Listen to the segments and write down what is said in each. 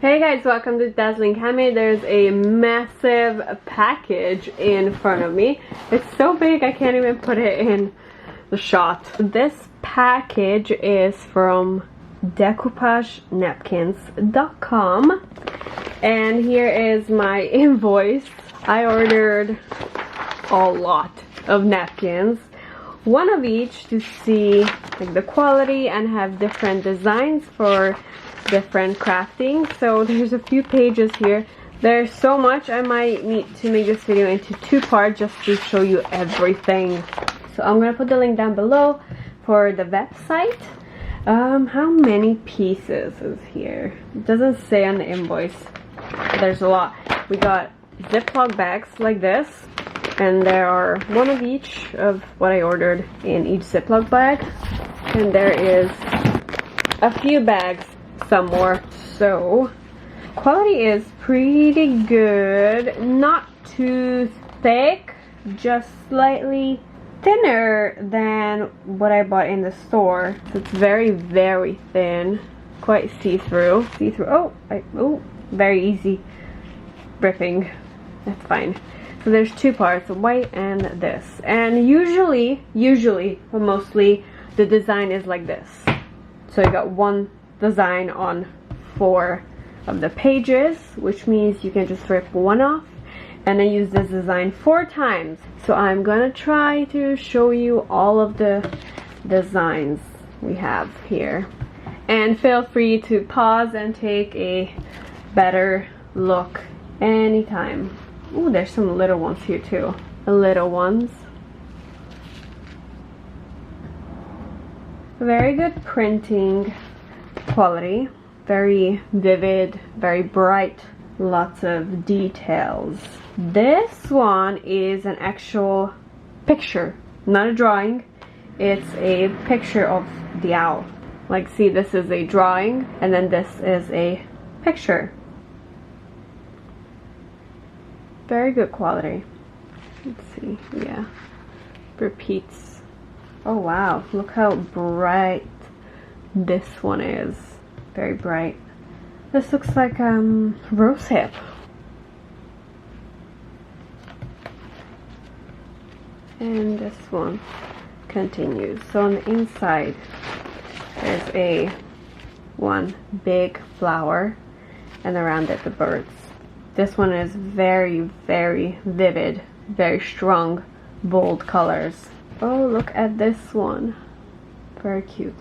Hey guys, welcome to Dazzling Handmade. There's a massive package in front of me. It's so big I can't even put it in the shot. This package is from Decoupage napkins.com, and here is my invoice. I ordered a lot of napkins, one of each, to see like the quality and have different designs for different crafting. So there's a few pages here. There's so much I might need to make this video into two parts just to show you everything. So I'm gonna put the link down below for the website. How many pieces is here? It doesn't say on the invoice. There's a lot. We got Ziploc bags like this, and there are one of each of what I ordered in each Ziploc bag, and there is a few bags, some more. So quality is pretty good, not too thick, just slightly thinner than what I bought in the store. So it's very thin, quite see-through. Oh, very easy ripping. That's fine. So there's two parts, white and this. And usually, or mostly, the design is like this. So you got one design on 4 of the pages, which means you can just rip one off and then use this design 4 times. So I'm gonna try to show you all of the designs we have here, and feel free to pause and take a better look anytime. Ooh, there's some little ones here too. The little ones. Very good printing quality. Very vivid, very bright, lots of details. This one is an actual picture, not a drawing. It's a picture of the owl. Like, see, this is a drawing, and then this is a picture. Very good quality. Let's see, yeah. Repeats. Oh wow, look how bright this one is. Very bright. This looks like rose hip. And this one continues. So on the inside there's one big flower, and around it the birds. This one is very vivid, very strong, bold colors. Oh, look at this one. Very cute.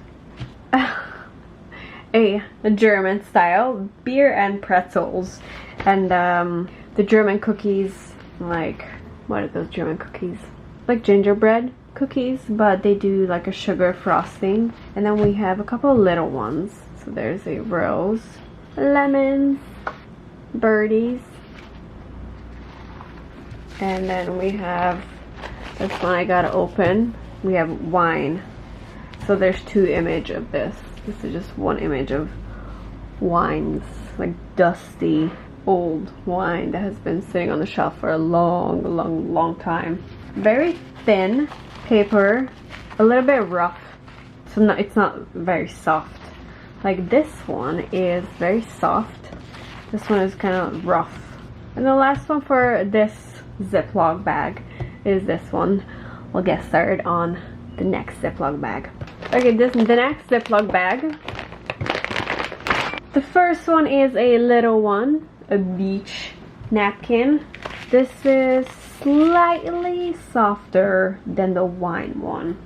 a German style beer and pretzels, and the German cookies, like, what are those German cookies? Like gingerbread cookies, but they do like a sugar frosting. And then we have a couple of little ones. So there's a rose, lemons, birdies, and then we have this one I gotta open. We have wine. So there's 2 images of this. This is just one image of wines, like dusty old wine that has been sitting on the shelf for a long time. Very thin paper, a little bit rough, so it's not very soft. Like this one is very soft. This one is kind of rough. And the last one for this Ziploc bag is this one. We'll get started on the next Ziploc bag. Okay, the next Ziploc bag. The first one is a little one, a beach napkin. This is slightly softer than the wine one.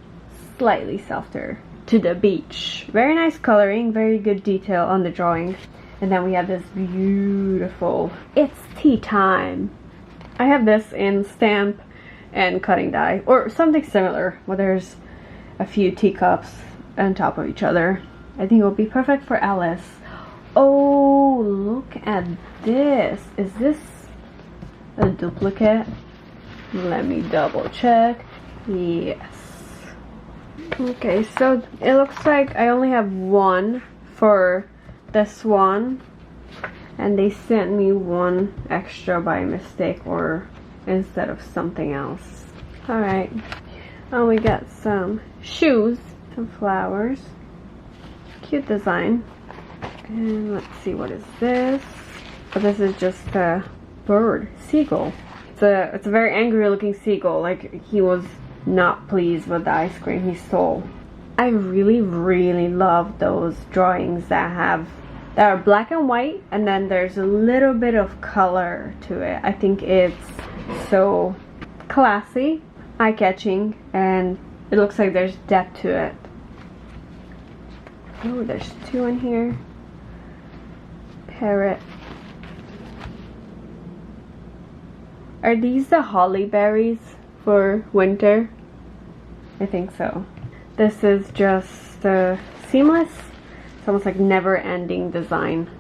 Slightly softer to the beach. Very nice coloring, very good detail on the drawing. And then we have this beautiful "It's Tea Time." I have this in stamp and cutting die, or something similar, where there's a few teacups on top of each other. I think it will be perfect for Alice. Oh, look at this. Is this a duplicate? Let me double check. Yes. Okay, so it looks like I only have one for this one, and they sent me one extra by mistake, or instead of something else. Alright, and we got some shoes, some flowers, cute design, And let's see, what is this? Oh, this is just a bird, seagull. It's a very angry looking seagull, like he was not pleased with the ice cream he stole. I really love those drawings that are black and white, and then there's a little bit of color to it. I think it's so classy, eye-catching, and it looks like there's depth to it. Oh, there's two in here. Parrot. Are these the holly berries for winter? I think so. This is just seamless. It's almost like never-ending design.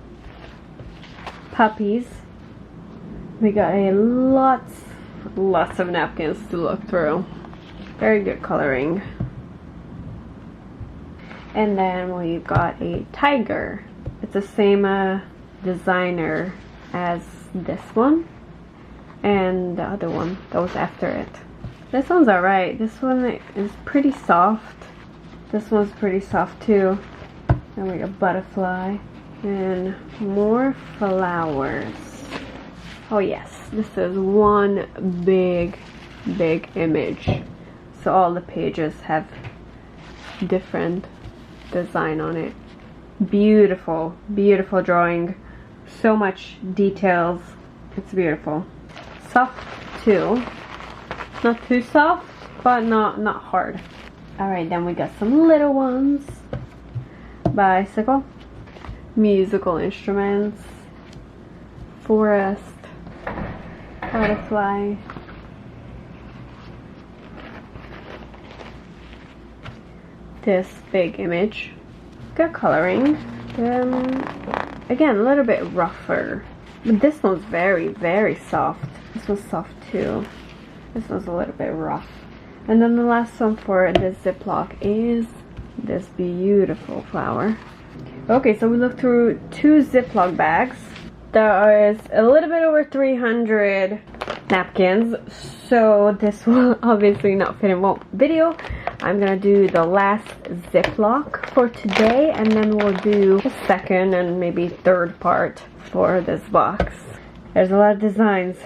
Puppies. We got a lots of napkins to look through. Very good coloring. And then we've got a tiger. It's the same designer as this one and the other one that was after it. This one's alright. This one is pretty soft. This one's pretty soft too. Then we got butterfly and more flowers. Oh yes, this is one big image. So all the pages have different design on it. Beautiful drawing. So much details. It's beautiful. Soft too. Not too soft, but not hard. Alright, then we got some little ones. Bicycle. Musical instruments. Forest. Butterfly. This big image. Good coloring. Again, a little bit rougher. But this one's very soft. This one's soft too. This one's a little bit rough. And then the last one for this Ziploc is this beautiful flower. Okay, so we looked through 2 Ziploc bags. There is a little bit over 300 napkins, so this will obviously not fit in one video. I'm gonna do the last Ziploc for today, and then we'll do a second and maybe third part for this box. There's a lot of designs,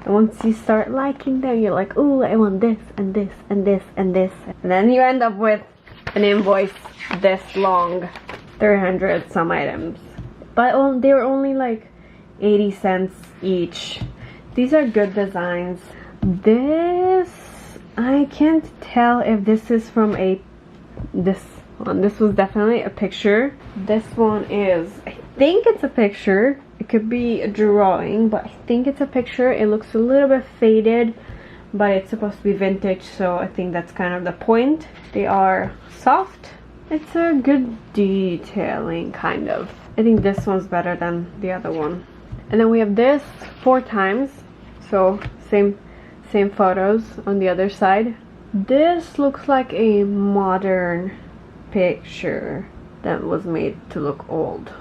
and once you start liking them, you're like, ooh, I want this and this and this and this, and then you end up with an invoice this long, 300 some items, but they were only like 80 cents each. These are good designs. This, I can't tell if this is from this one. This was definitely a picture. This one is, I think it's a picture. It could be a drawing, but I think it's a picture. It looks a little bit faded, but it's supposed to be vintage, so I think that's kind of the point. They are soft. It's a good detailing, kind of. I think this one's better than the other one. And then we have this 4 times, so same photos on the other side. This looks like a modern picture that was made to look old.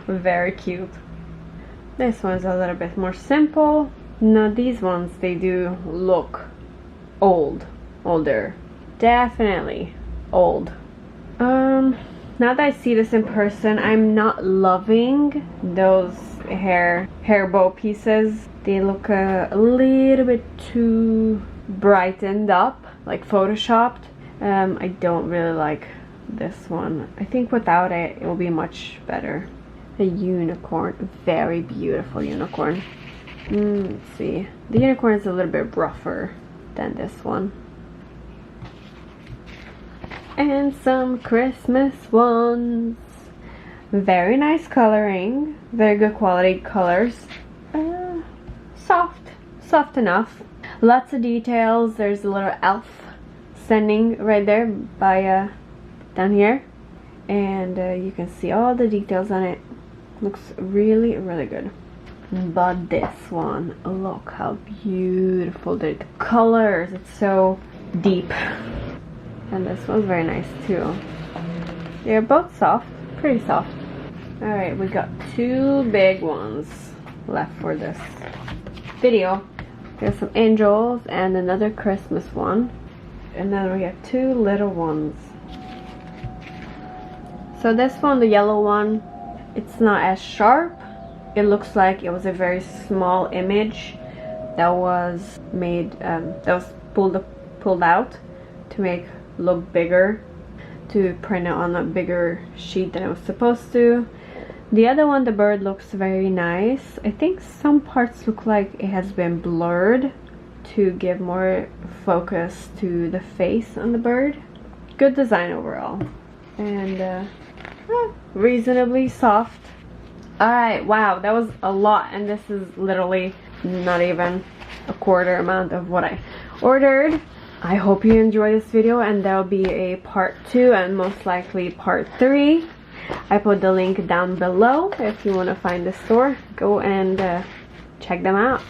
Very cute. This one's a little bit more simple. Now these ones, they do look older. Definitely old. Now that I see this in person, I'm not loving those hair bow pieces. They look a little bit too brightened up, like photoshopped. I don't really like this one. I think without it, it will be much better. A unicorn, very beautiful unicorn. Let's see. The unicorn is a little bit rougher than this one. And some Christmas ones. Very nice coloring. Very good quality colors. Soft enough. Lots of details. There's a little elf standing right there by down here. And you can see all the details on it. Looks really good. But this one, look how beautiful the colors. It's so deep. And this one's very nice too. They're both soft, pretty soft. Alright, we got 2 big ones left for this video. There's some angels and another Christmas one. And then we have 2 little ones. So this one, the yellow one, it's not as sharp. It looks like it was a very small image that was made, that was pulled out to make look bigger, to print it on a bigger sheet than it was supposed to. The other one, the bird, looks very nice. I think some parts look like it has been blurred to give more focus to the face on the bird. Good design overall. And reasonably soft. Alright, wow, that was a lot, and this is literally not even a quarter amount of what I ordered. I hope you enjoyed this video, and there'll be a part 2 and most likely part 3. I put the link down below if you want to find the store. Go and check them out.